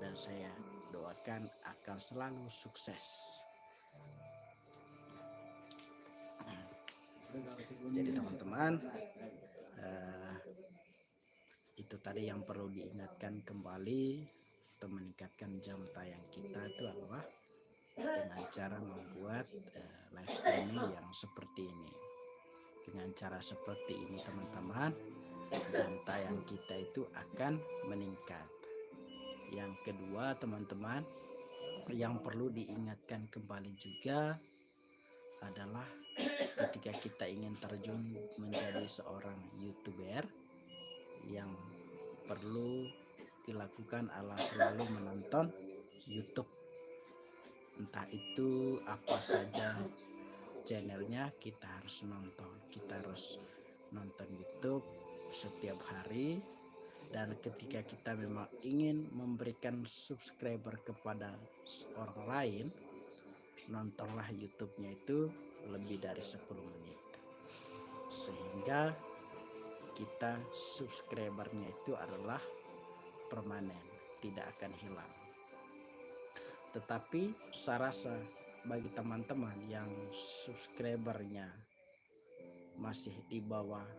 dan saya doakan akan selalu sukses. Jadi teman-teman, itu tadi yang perlu diingatkan kembali untuk meningkatkan jam tayang kita itu adalah dengan cara membuat live streaming yang seperti ini. Dengan cara seperti ini teman-teman, jam tayang kita itu akan meningkat. Yang kedua teman-teman, yang perlu diingatkan kembali juga adalah ketika kita ingin terjun menjadi seorang YouTuber, yang perlu dilakukan adalah selalu menonton YouTube. Entah itu apa saja channelnya, kita harus nonton. Kita harus nonton YouTube setiap hari. Dan ketika kita memang ingin memberikan subscriber kepada orang lain, nontonlah YouTube-nya itu lebih dari 10 menit, sehingga kita subscribernya itu adalah permanen, tidak akan hilang. Tetapi saya rasa bagi teman-teman yang subscribernya masih di bawah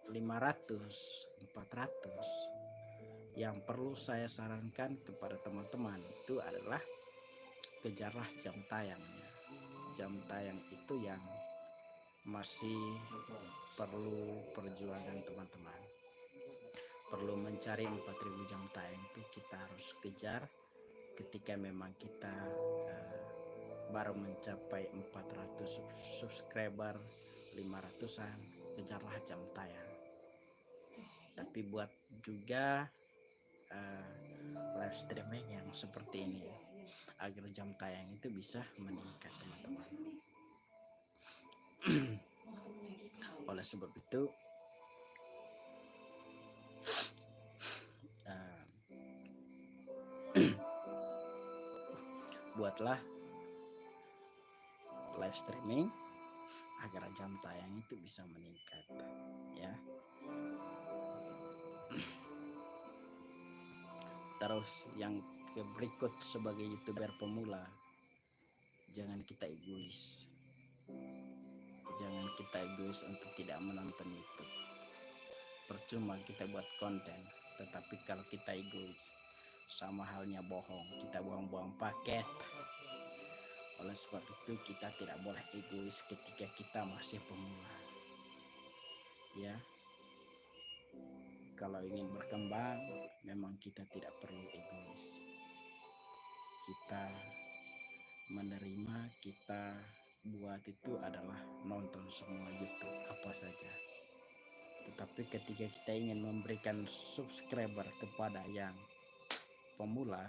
500, 400, yang perlu saya sarankan kepada teman-teman itu adalah kejarlah jam tayangnya. Jam tayang itu yang masih perlu perjuangan teman-teman. Perlu mencari 4000 jam tayang itu kita harus kejar. Ketika memang kita baru mencapai 400 subscriber, 500-an, kejarlah jam tayang. Tapi buat juga live streaming yang seperti ini agar jam tayang itu bisa meningkat teman-teman. Oleh sebab itu buatlah live streaming agar jam tayang itu bisa meningkat, ya. Terus yang berikut, sebagai YouTuber pemula, jangan kita egois. Jangan kita egois untuk tidak menonton YouTube. Percuma kita buat konten, tetapi kalau kita egois, sama halnya bohong, kita buang-buang paket. Oleh sebab itu kita tidak boleh egois ketika kita masih pemula, ya. Kalau ingin berkembang, memang kita tidak perlu egois. Kita menerima, kita buat itu adalah nonton semua YouTube apa saja. Tetapi ketika kita ingin memberikan subscriber kepada yang pemula,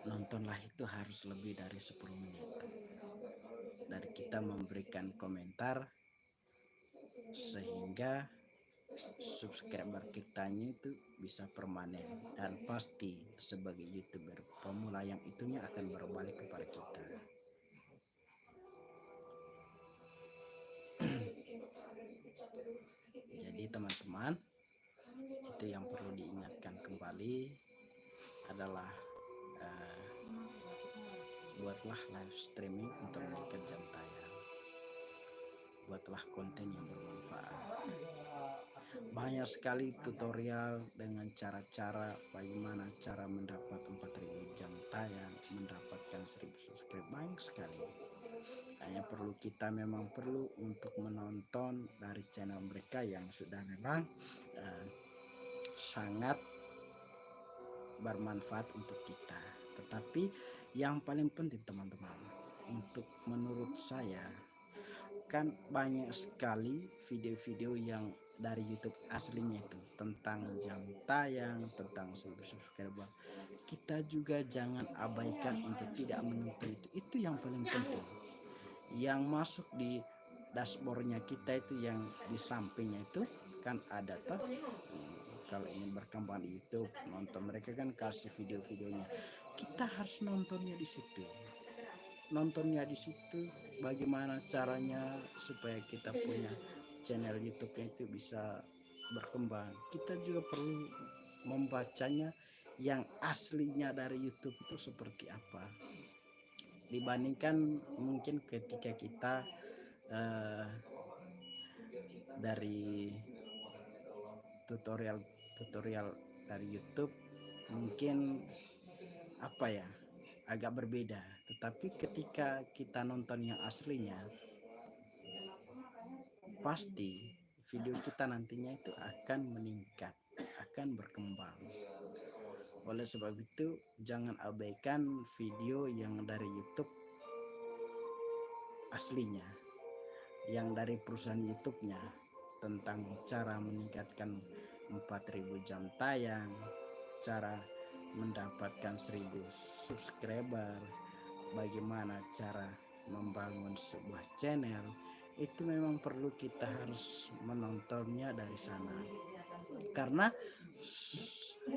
nontonlah itu harus lebih dari 10 menit. Dan kita memberikan komentar sehingga subscriber kitanya itu bisa permanen, dan pasti sebagai YouTuber pemula yang itunya akan berbalik kepada kita. Jadi teman-teman, itu yang perlu diingatkan kembali adalah buatlah live streaming untuk meningkat jam tayang, buatlah konten yang bermanfaat. Banyak sekali tutorial dengan cara-cara bagaimana cara mendapat 4000 jam tayang, mendapatkan 1000 subscribe, banyak sekali. Hanya perlu kita memang perlu untuk menonton dari channel mereka yang sudah memang sangat bermanfaat untuk kita. Tetapi yang paling penting teman-teman, untuk menurut saya, kan banyak sekali video-video yang dari YouTube aslinya itu tentang jam tayang, tentang subscriber. Kita juga jangan abaikan untuk tidak menonton itu. Itu yang paling penting. Yang masuk di dashboardnya kita itu, yang di sampingnya itu kan ada tuh. Kalau ingin berkembang di YouTube, nonton mereka kan kasih video-videonya. Kita harus nontonnya di situ. Nontonnya di situ, bagaimana caranya supaya kita punya channel YouTube-nya itu bisa berkembang. Kita juga perlu membacanya yang aslinya dari YouTube itu seperti apa, dibandingkan mungkin ketika kita dari tutorial dari YouTube mungkin apa ya, agak berbeda. Tetapi ketika kita nonton yang aslinya, pasti video kita nantinya itu akan meningkat, akan berkembang. Oleh sebab itu, jangan abaikan video yang dari YouTube aslinya, yang dari perusahaan YouTube-nya, tentang cara meningkatkan 4000 jam tayang, cara mendapatkan 1000 subscriber, bagaimana cara membangun sebuah channel. Itu memang perlu kita harus menontonnya dari sana, karena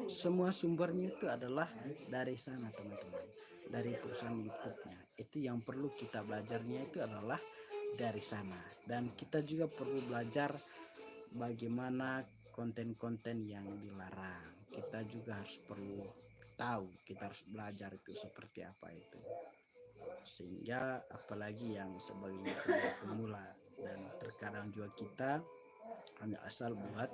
semua sumbernya itu adalah dari sana teman-teman, dari perusahaan YouTube-nya. Itu yang perlu kita belajarnya itu adalah dari sana. Dan kita juga perlu belajar bagaimana konten-konten yang dilarang. Kita juga harus perlu tahu, kita harus belajar itu seperti apa itu. Sehingga apalagi yang sebagai pemula, dan terkadang juga kita hanya asal buat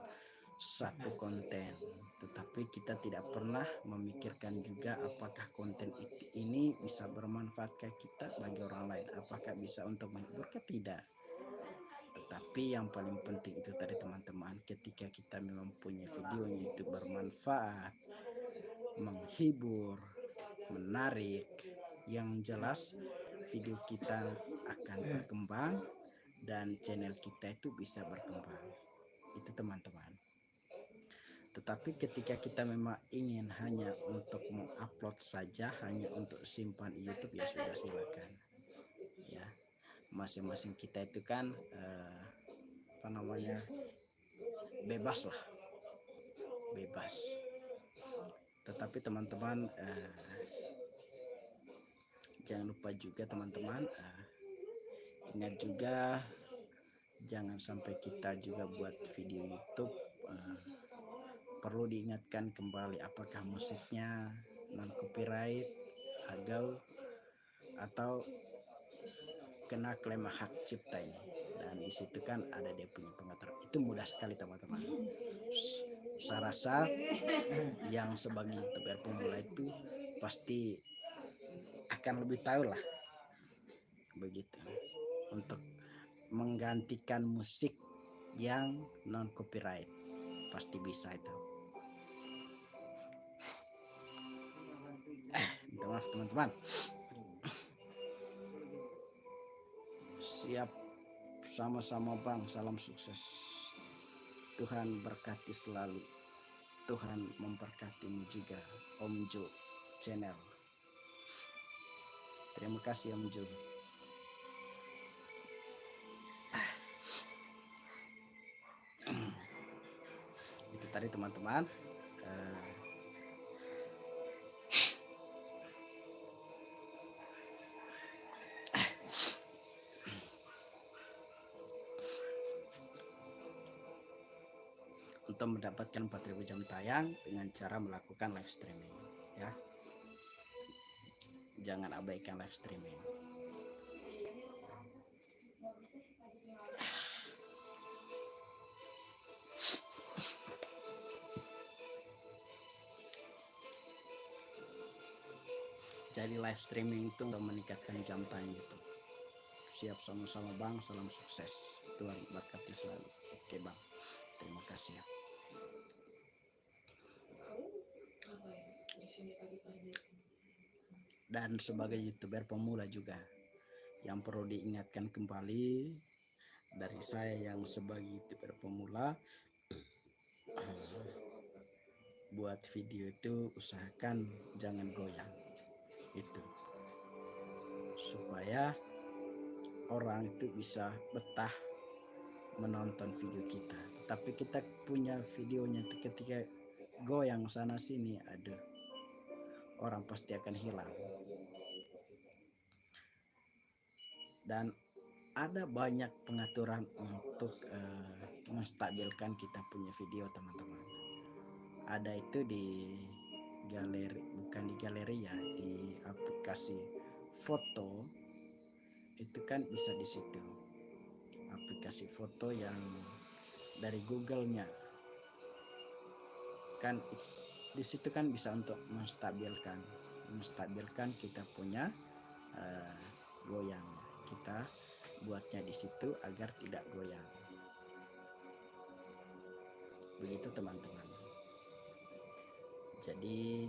satu konten, tetapi kita tidak pernah memikirkan juga apakah konten ini bisa bermanfaat ke kita bagi orang lain, apakah bisa untuk menghibur ke tidak. Tetapi yang paling penting itu tadi teman-teman, ketika kita memang punya videonya itu bermanfaat, menghibur, menarik, yang jelas video kita akan berkembang dan channel kita itu bisa berkembang. Itu teman-teman. Tetapi ketika kita memang ingin hanya untuk mengupload saja, hanya untuk simpan YouTube, ya sudah, silakan. Ya, masing-masing kita itu kan bebas lah, bebas. Tetapi teman-teman, jangan lupa juga teman-teman, ingat juga jangan sampai kita juga buat video YouTube perlu diingatkan kembali apakah musiknya non copyright atau kena klaim hak cipta ini. Dan disitu kan ada dia punya pengaturan. Itu mudah sekali teman-teman. Saya rasa yang sebagai youtuber pemula itu pasti akan lebih tahu lah begitu, untuk menggantikan musik yang non copyright, pasti bisa itu. Minta maaf teman-teman. Siap, sama-sama bang, salam sukses. Tuhan berkati selalu. Tuhan memberkatimu juga Om Jo Channel. Terima kasih Om Jo. Itu tadi teman-teman. atau mendapatkan 4000 jam tayang dengan cara melakukan live streaming ya. Jangan abaikan live streaming. Jadi live streaming itu untuk meningkatkan jam tayang YouTube. Siap sama-sama Bang, salam sukses. Tuhan berkati selalu. Oke Bang, terima kasih ya. Dan sebagai YouTuber pemula juga, yang perlu diingatkan kembali dari saya yang sebagai YouTuber pemula, buat video itu usahakan jangan goyang, itu supaya orang itu bisa betah menonton video kita. Tapi kita punya videonya ketika goyang sana sini, aduh, orang pasti akan hilang. Dan ada banyak pengaturan untuk menstabilkan kita punya video teman-teman. Ada itu di galeri, bukan di galeri ya, di aplikasi foto itu kan bisa di situ. Aplikasi foto yang dari Google-nya kan di situ kan bisa untuk menstabilkan kita punya goyangnya. Kita buatnya di situ agar tidak goyang. Begitu teman-teman. Jadi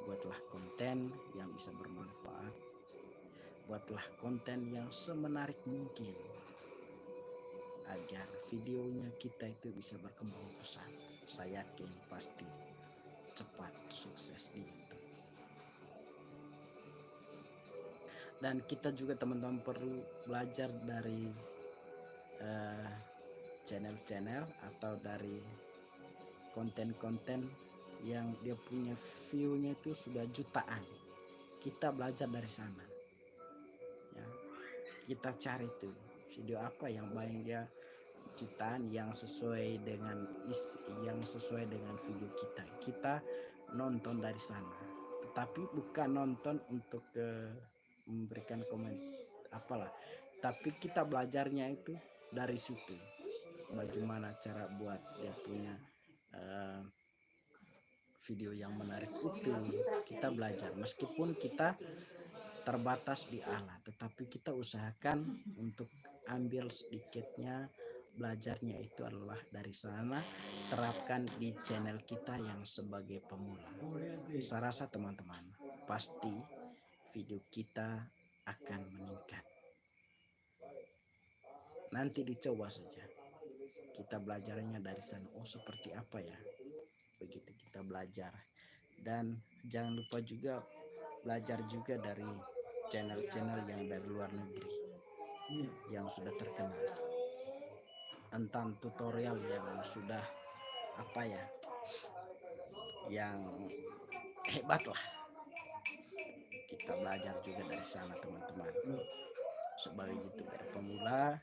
buatlah konten yang bisa bermanfaat. Buatlah konten yang semenarik mungkin agar videonya kita itu bisa berkembang pesat. Saya yakin pasti cepat sukses di YouTube. Dan kita juga teman-teman perlu belajar dari channel-channel atau dari konten-konten yang dia punya view-nya itu sudah jutaan. Kita belajar dari sana ya. Kita cari tuh video apa yang banyak dia jutaan, yang sesuai dengan video kita nonton dari sana. Tetapi bukan nonton untuk memberikan komen apalah, tapi kita belajarnya itu dari situ, bagaimana cara buat dia punya video yang menarik. Itu kita belajar, meskipun kita terbatas di alat, tetapi kita usahakan untuk ambil sedikitnya belajarnya itu adalah dari sana, terapkan di channel kita yang sebagai pemula. Saya rasa teman-teman pasti video kita akan meningkat. Nanti dicoba saja, kita belajarnya dari sana. Oh seperti apa ya, begitu kita belajar. Dan jangan lupa juga belajar juga dari channel-channel yang dari luar negeri yang sudah terkenal tentang tutorial yang sudah apa ya, yang hebat lah. Kita belajar juga dari sana teman-teman. Sebagai YouTuber pemula,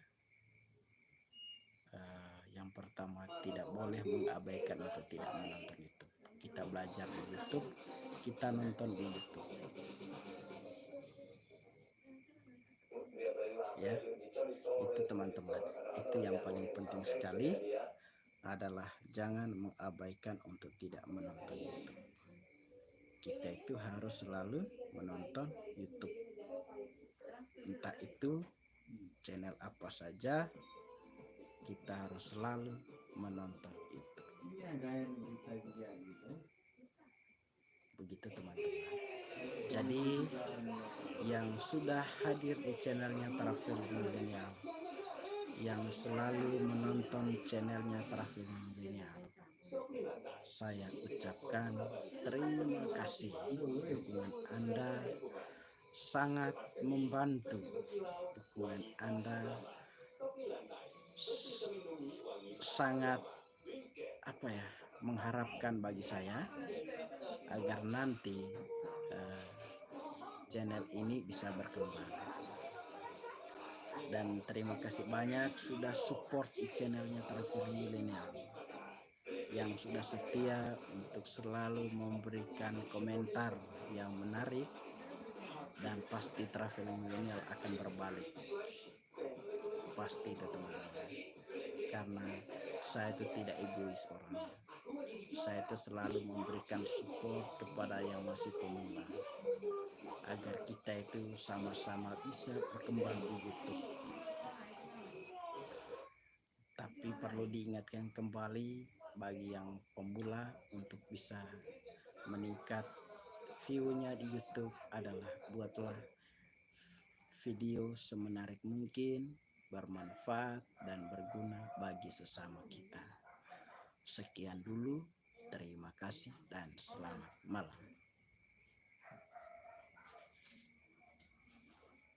yang pertama tidak boleh mengabaikan atau tidak menonton YouTube. Kita belajar di YouTube, kita nonton di YouTube ya. Itu teman-teman, itu yang paling penting sekali adalah jangan mengabaikan untuk tidak menonton YouTube. Kita itu harus selalu menonton YouTube, entah itu channel apa saja, kita harus selalu menonton itu. Begitu teman-teman. Jadi yang sudah hadir di channelnya Trafil Milenial, yang selalu menonton channelnya Trafil Milenial, saya ucapkan terima kasih. Dukungan Anda sangat membantu. Dukungan Anda sangat apa ya, mengharapkan bagi saya agar nanti channel ini bisa berkembang. Dan terima kasih banyak sudah support di channelnya Trafil Milenial. yang sudah setia untuk selalu memberikan komentar yang menarik, dan pasti traveling milenial akan berbalik, pasti itu teman-teman. Karena saya itu tidak egois orangnya, saya itu selalu memberikan support kepada yang masih pemula, agar kita itu sama-sama bisa berkembang di YouTube. Tapi perlu diingatkan kembali bagi yang pemula untuk bisa meningkat view-nya di YouTube adalah buatlah video semenarik mungkin, bermanfaat dan berguna bagi sesama kita. Sekian dulu, terima kasih dan selamat malam.